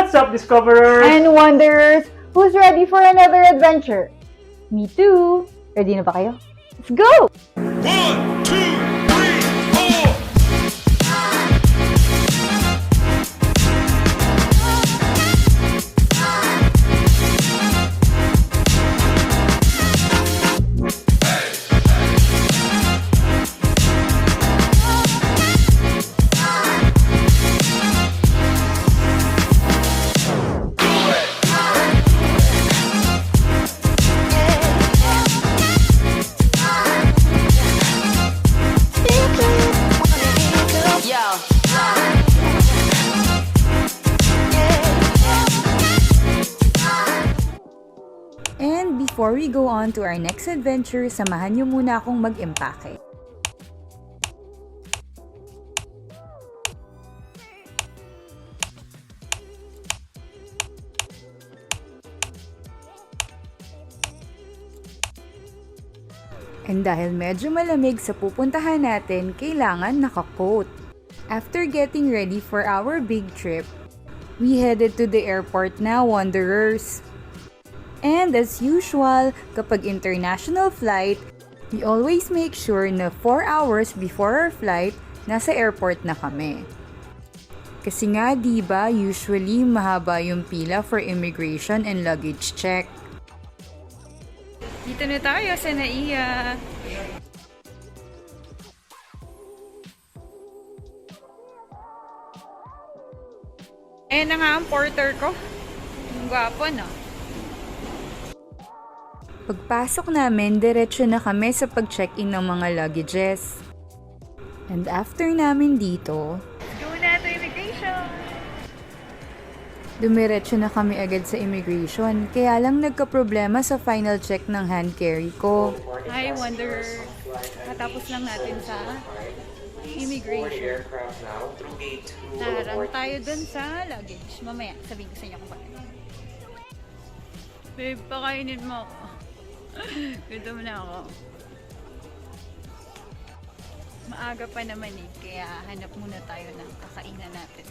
What's up, Discoverers? And Wanderers, who's ready for another adventure? Me too! Ready na ba kayo? Let's go! 1, 2, 3, 4. And before we go on to our next adventure, samahan niyo muna akong mag-empake. And dahil medyo malamig sa pupuntahan natin, kailangan naka-coat. After getting ready for our big trip, we headed to the airport na, Wanderers. And as usual, kapag international flight, we always make sure na 4 hours before our flight, nasa airport na kami. Kasi nga, diba, usually mahaba yung pila for immigration and luggage check. Dito na tayo sa NAIA. Eh na nga ang porter ko. Ang gwapo, no? Pagpasok namin, diretso na kami sa pag-check-in ng mga luggages. And after namin dito, Go na to immigration! dumiretso na kami agad sa immigration. Kaya lang nagka-problema sa final check ng hand carry ko. Hi, Wanderer. Katapos lang natin sa immigration. Naharang tayo dun sa luggage. Mamaya, sabihin ko sa inyo kung bakit. Babe, pakainin mo ako. Gutom na ako. Maaga pa naman eh, kaya hanap muna tayo ng kakainan natin.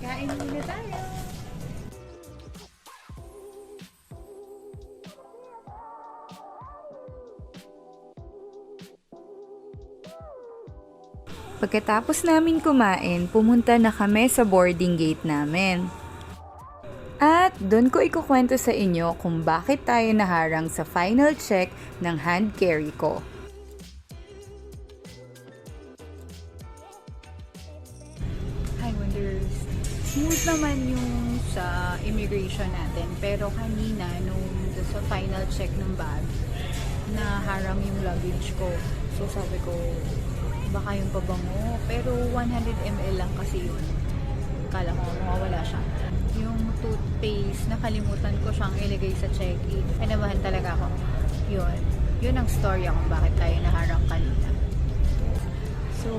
Kain muna tayo! Pagkatapos namin kumain, pumunta na kami sa boarding gate namin. At doon ko ikukwento sa inyo kung bakit tayo naharang sa final check ng hand carry ko. Hi, Wanderers. Smooth naman yung sa immigration natin. Pero kanina, nung sa final check ng bag, naharang yung luggage ko. So sabi ko, baka yung pabango. Pero 100 ml lang kasi yun. Kala ko mawawala siya. Yung toothpaste, nakalimutan ko siyang ilagay sa check-in. Kanabahan talaga ako. Yun. Yun ang story kung bakit tayo naharang kanina. So,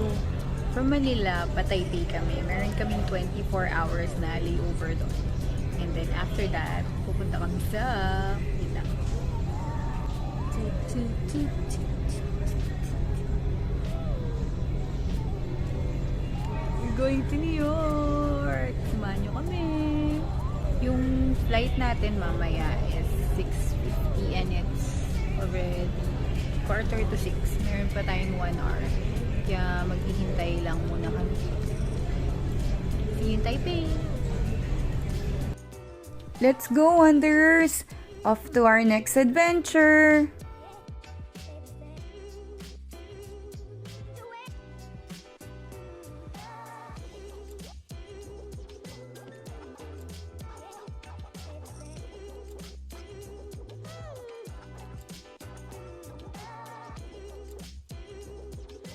from Manila, pa-Taipei kami. Meron kaming 24 hours na layover doon. And then after that, pupunta kami sa Manila. We're going to New York! Samahan nyo kami! Yung flight natin mamaya is 6:50 and it's already 5:45. Meron pa tayong 1 hour. Kaya maghihintay lang muna kami. See you in Taipei! Let's go, Wanderers! Off to our next adventure!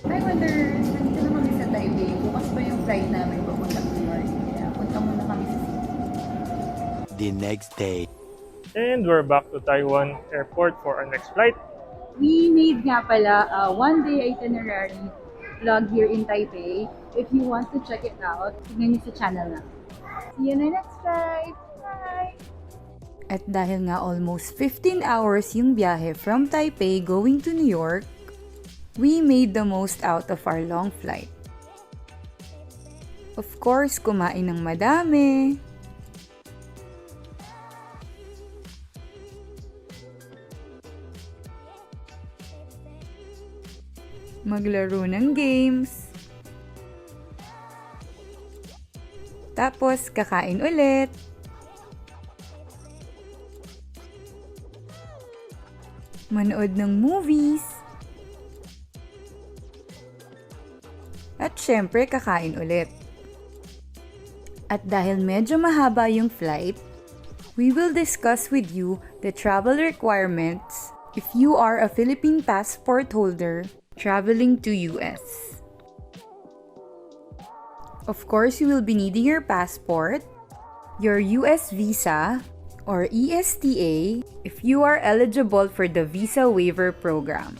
Hi, Wanderers! Nandito na kami sa Taipei. Bukas pa yung flight namin papunta New York. Kaya punta muna kami sa city. The next day. And we're back to Taiwan Airport for our next flight. We made nga pala a one-day itinerary vlog here in Taipei. If you want to check it out, tignan niyo sa channel na. See you in the next flight! Bye! At dahil nga almost 15 hours yung biyahe from Taipei going to New York, We made the most out of our long flight. Of course, kumain ng madami. Maglaro ng games. Tapos, kakain ulit. Manood ng movies. At syempre, kakain ulit. At dahil medyo mahaba yung flight, we will discuss with you the travel requirements if you are a Philippine passport holder traveling to US. Of course, you will be needing your passport, your US visa, or ESTA if you are eligible for the visa waiver program,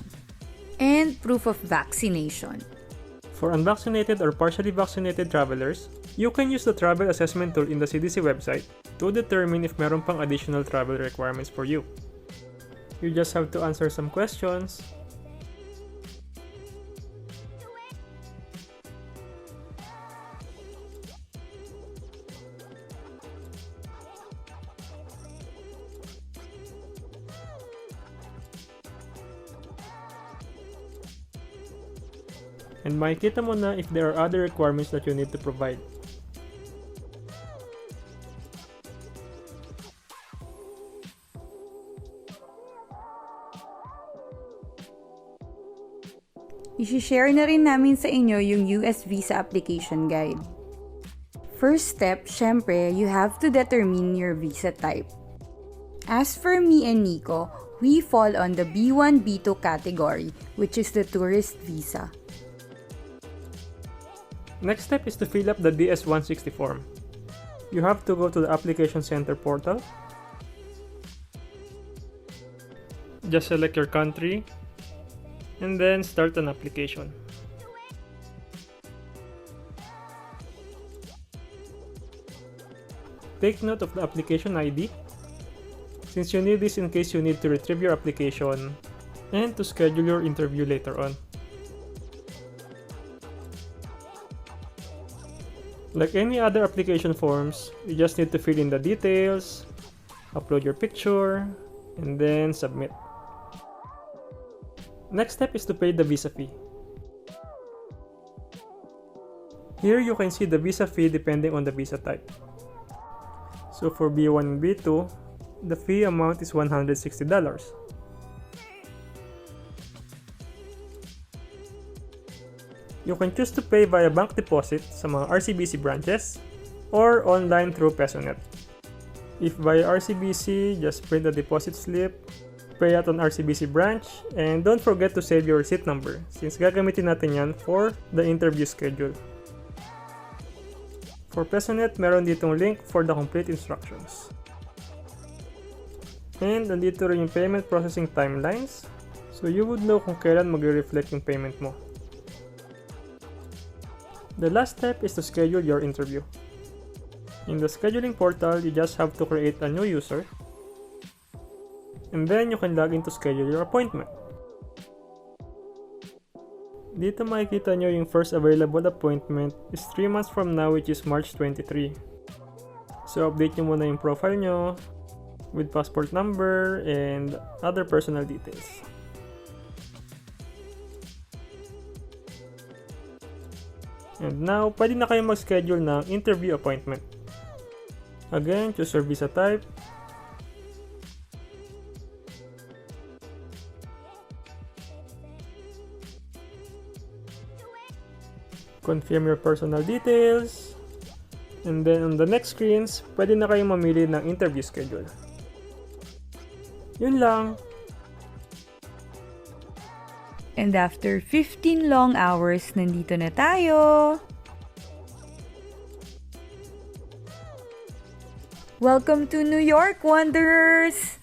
and proof of vaccination. For unvaccinated or partially vaccinated travelers, you can use the travel assessment tool in the CDC website to determine if meron pang additional travel requirements for you. You just have to answer some questions. And makikita mo na if there are other requirements that you need to provide. I-share na rin namin sa inyo yung US visa application guide. First step, syempre, you have to determine your visa type. As for me and Nico, we fall on the B1, B2 category, which is the tourist visa. Next step is to fill up the DS-160 form. You have to go to the Application Center portal. Just select your country and then start an application. Take note of the application ID, since you need this in case you need to retrieve your application and to schedule your interview later on. Like any other application forms, you just need to fill in the details, upload your picture, and then submit. Next step is to pay the visa fee. Here you can see the visa fee depending on the visa type. So for B1 and B2, the fee amount is $160. You can choose to pay via bank deposit sa mga RCBC branches or online through PesoNet. If via RCBC, just print the deposit slip, pay at an RCBC branch, and don't forget to save your receipt number since gagamitin natin yan for the interview schedule. For PesoNet, meron ditong link for the complete instructions. And nandito rin yung payment processing timelines, so you would know kung kailan mag-reflect yung payment mo. The last step is to schedule your interview. In the scheduling portal, you just have to create a new user, and then you can log in to schedule your appointment. Dito makikita nyo yung first available appointment is 3 months from now, which is March 23. So update nyo muna yung profile nyo with passport number and other personal details. And now, pwede na kayo mag-schedule ng interview appointment. Again, choose your visa type. Confirm your personal details. And then on the next screens, pwede na kayong mamili ng interview schedule. Yun lang. And after 15 long hours, nandito na tayo! Welcome to New York, Wanderers!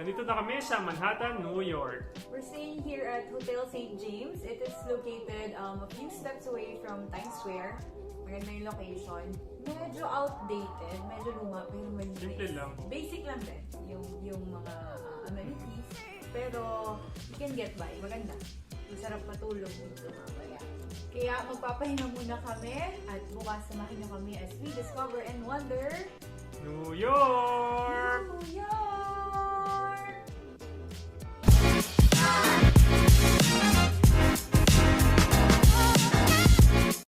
Dito na kami sa Manhattan, New York. We're staying here at Hotel St. James. It is located a few steps away from Times Square. Maganda yung location. Medyo outdated, medyo luma, pero malinis. Simple lang. Basic lang din yung mga amenities. Pero you can get by. Maganda. Masarap matulog dito mamaya. Kaya magpapahinga muna kami at bukas samahin niyo kami as we discover and wonder New York! New York!